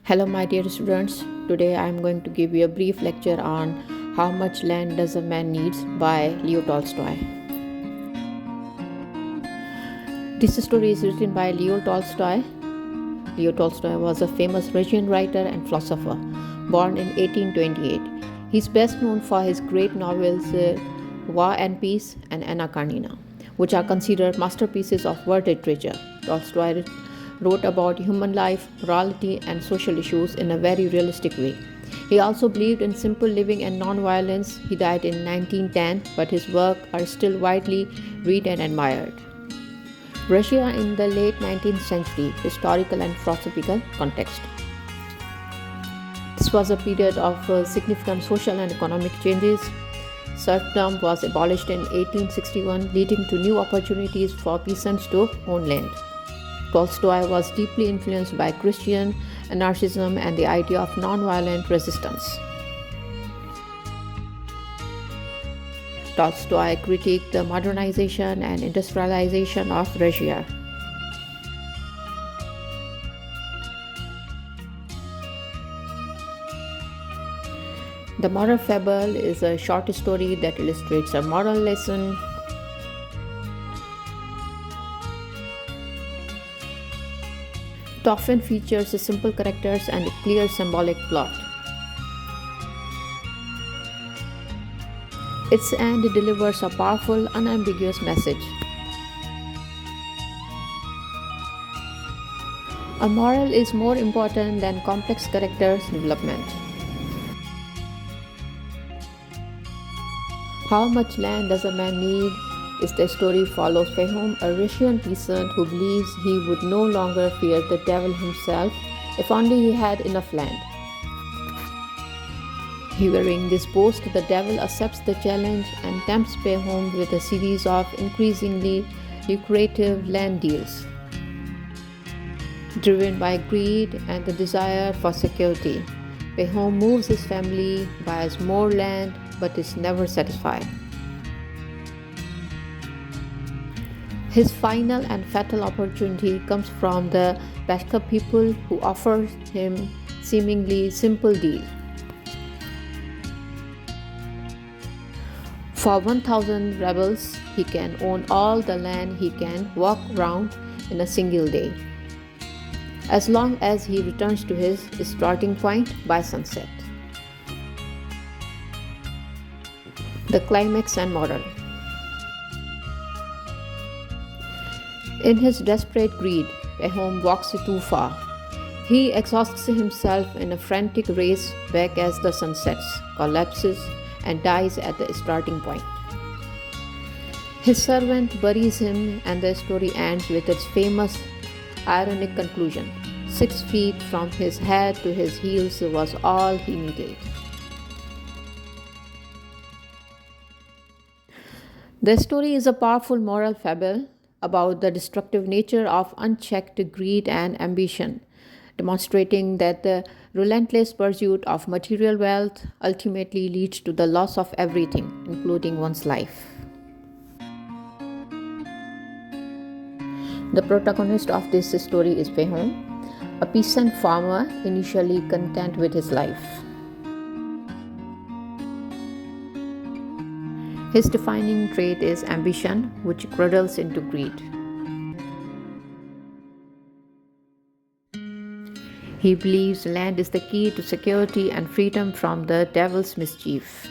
Hello, my dear students. Today I am going to give you a brief lecture on How Much Land Does a Man Need by Leo Tolstoy. This story is written by Leo Tolstoy. Leo Tolstoy was a famous Russian writer and philosopher, born in 1828. He is best known for his great novels War and Peace and Anna Karenina, which are considered masterpieces of world literature. Tolstoy wrote about human life, morality, and social issues in a very realistic way. He also believed in simple living and non-violence. He died in 1910, but his work are still widely read and admired. Russia in the late 19th century, historical and philosophical context. This was a period of significant social and economic changes. Serfdom was abolished in 1861, leading to new opportunities for peasants to own land. Tolstoy was deeply influenced by Christian anarchism and the idea of non-violent resistance. Tolstoy critiqued the modernization and industrialization of Russia. The Moral Fable is a short story that illustrates a moral lesson. It often features simple characters and a clear symbolic plot. Its end delivers a powerful, unambiguous message. A moral is more important than complex characters' development. How much land does a man need? Is the story follows Fehom, a Russian peasant who believes he would no longer fear the devil himself if only he had enough land. Hearing this boast, the devil accepts the challenge and tempts Fehom with a series of increasingly lucrative land deals. Driven by greed and the desire for security, Fehom moves his family, buys more land, but is never satisfied. His final and fatal opportunity comes from the Bashka people who offer him seemingly simple deal. For 1,000 rebels, he can own all the land he can walk around in a single day, as long as he returns to his starting point by sunset. The climax and moral. In his desperate greed, Fehom walks too far. He exhausts himself in a frantic race back as the sun sets, collapses, and dies at the starting point. His servant buries him, and the story ends with its famous ironic conclusion. 6 feet from his head to his heels was all he needed. The story is a powerful moral fable about the destructive nature of unchecked greed and ambition, demonstrating that the relentless pursuit of material wealth ultimately leads to the loss of everything, including one's life. The protagonist of this story is Fehom, a peasant farmer initially content with his life. His defining trait is ambition, which cradles into greed. He believes land is the key to security and freedom from the devil's mischief.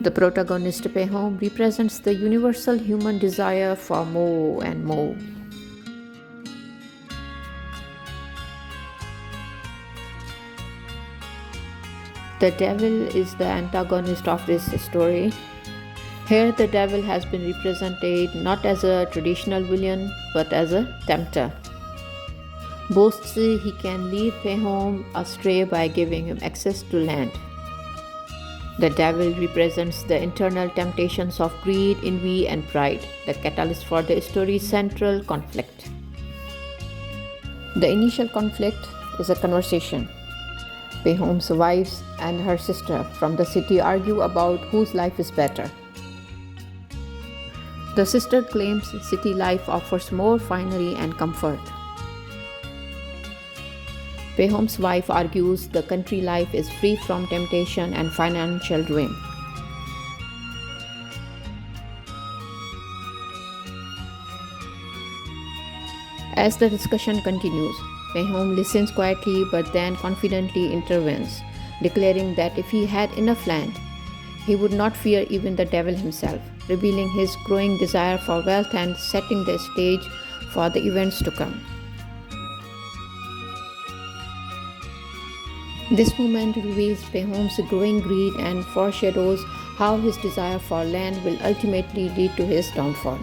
The protagonist Fehom represents the universal human desire for more and more. The devil is the antagonist of this story. Here, the devil has been represented not as a traditional villain but as a tempter. Boasts he can lead Fehom astray by giving him access to land. The devil represents the internal temptations of greed, envy, and pride, the catalyst for the story's central conflict. The initial conflict is a conversation. Fehom's wives and her sister from the city argue about whose life is better. The sister claims city life offers more finery and comfort. Pehom's wife argues the country life is free from temptation and financial ruin. As the discussion continues, Pehom listens quietly but then confidently intervenes, declaring that if he had enough land, he would not fear even the devil himself, revealing his growing desire for wealth and setting the stage for the events to come. This moment reveals Pehom's growing greed and foreshadows how his desire for land will ultimately lead to his downfall.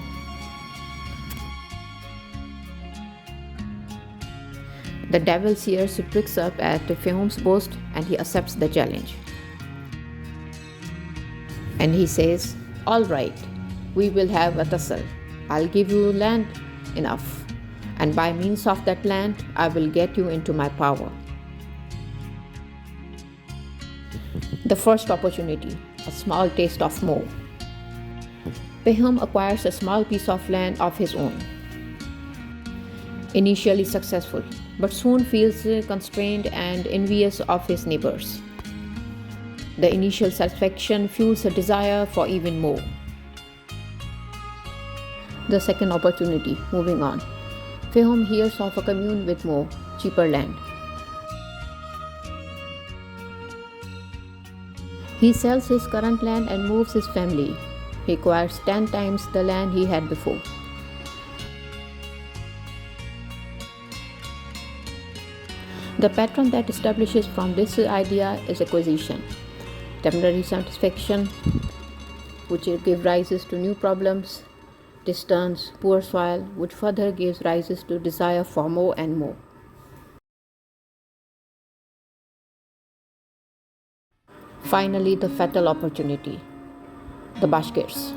The devil seers picks up at Pehom's boast and he accepts the challenge. And he says, "All right, we will have a tussle. I'll give you land enough, and by means of that land, I will get you into my power." The first opportunity, a small taste of more. Pehom acquires a small piece of land of his own. Initially successful, but soon feels constrained and envious of his neighbors. The initial satisfaction fuels a desire for even more. The second opportunity, moving on. Pehom hears of a commune with more, cheaper land. He sells his current land and moves his family. He acquires 10 times the land he had before. The pattern that establishes from this idea is acquisition. Temporary satisfaction, which give rises to new problems, distance, poor soil, which further gives rises to desire for more and more. Finally, the fatal opportunity, the Bashkirs.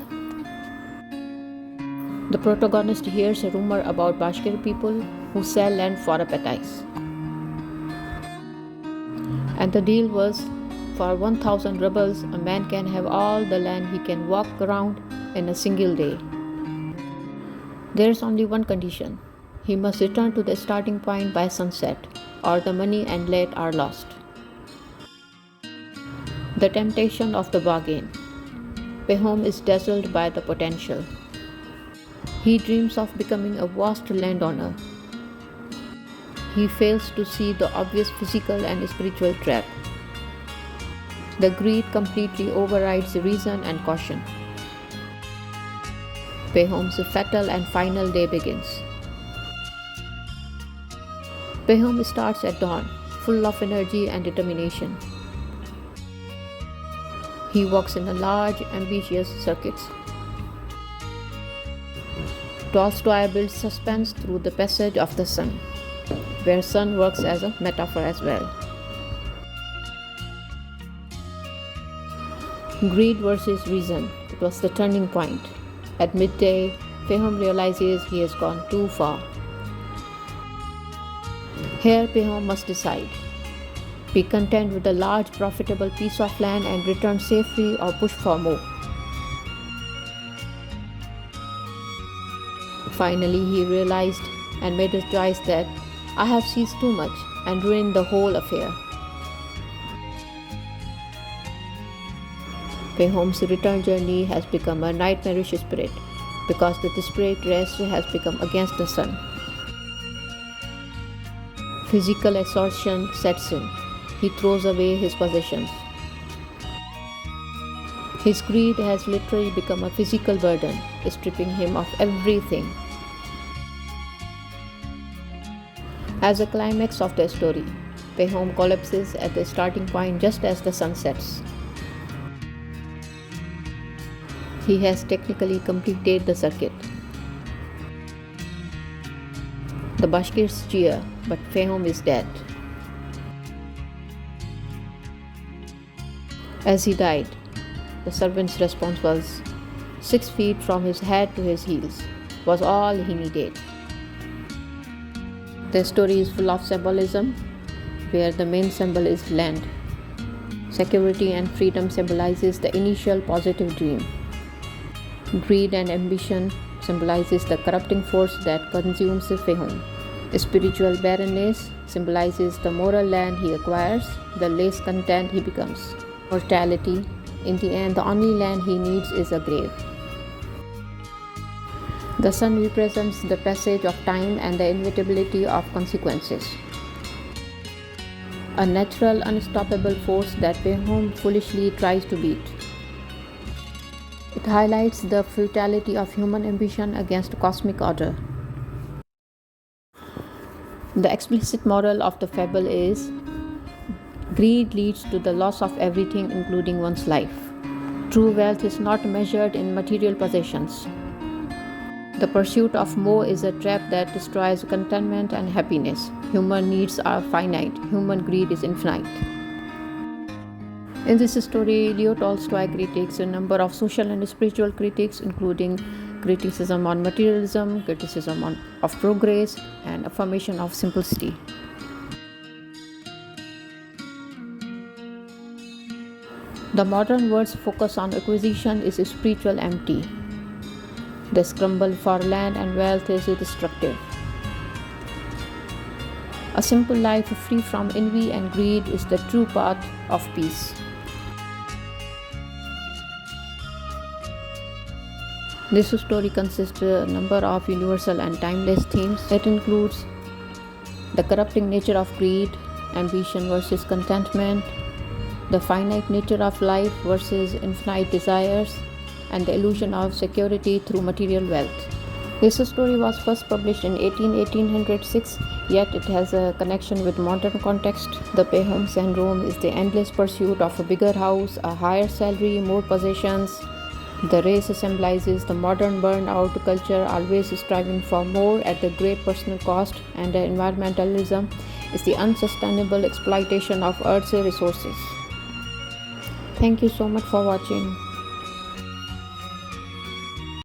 The protagonist hears a rumor about Bashkir people who sell land for a price. And the deal was, for 1,000 rubles, a man can have all the land he can walk around in a single day. There is only one condition. He must return to the starting point by sunset, or the money and land are lost. The temptation of the bargain. Pehom is dazzled by the potential. He dreams of becoming a vast landowner. He fails to see the obvious physical and spiritual trap. The greed completely overrides reason and caution. Pehom's fatal and final day begins. Pehom starts at dawn, full of energy and determination. He walks in a large, ambitious circuits. Tolstoy builds suspense through the passage of the sun, where sun works as a metaphor as well. Greed versus reason, it was the turning point. At midday, Pehom realizes he has gone too far. Here Pehom must decide. Be content with a large profitable piece of land and return safely, or push for more. Finally, he realized and made a choice that I have seized too much and ruined the whole affair. Pehom's return journey has become a nightmarish spirit because the desperate race has become against the sun. Physical exhaustion sets in. He throws away his possessions. His greed has literally become a physical burden, stripping him of everything. As a climax of the story, Pehom collapses at the starting point just as the sun sets. He has technically completed the circuit. The Bashkirs cheer, but Pehom is dead. As he died, the servant's response was, 6 feet from his head to his heels was all he needed. The story is full of symbolism, where the main symbol is land. Security and freedom symbolizes the initial positive dream. Greed and ambition symbolizes the corrupting force that consumes Pehom. Spiritual barrenness symbolizes the moral land he acquires, the less content he becomes. Mortality, in the end, the only land he needs is a grave. The sun represents the passage of time and the inevitability of consequences. A natural, unstoppable force that Behom foolishly tries to beat. It highlights the futility of human ambition against cosmic order. The explicit moral of the fable is greed leads to the loss of everything, including one's life. True wealth is not measured in material possessions. The pursuit of more is a trap that destroys contentment and happiness. Human needs are finite, human greed is infinite. In this story, Leo Tolstoy critiques a number of social and spiritual critics, including criticism on materialism, criticism of progress, and affirmation of simplicity. The modern world's focus on acquisition is spiritual empty. The scramble for land and wealth is destructive. A simple life free from envy and greed is the true path of peace. This story consists of a number of universal and timeless themes that includes the corrupting nature of greed, ambition versus contentment, the finite nature of life versus infinite desires, and the illusion of security through material wealth. This story was first published in 1806, yet it has a connection with modern context. The Behom syndrome is the endless pursuit of a bigger house, a higher salary, more possessions. The race symbolizes the modern burnout culture, always striving for more at the great personal cost, and the environmentalism is the unsustainable exploitation of Earth's resources. Thank you so much for watching.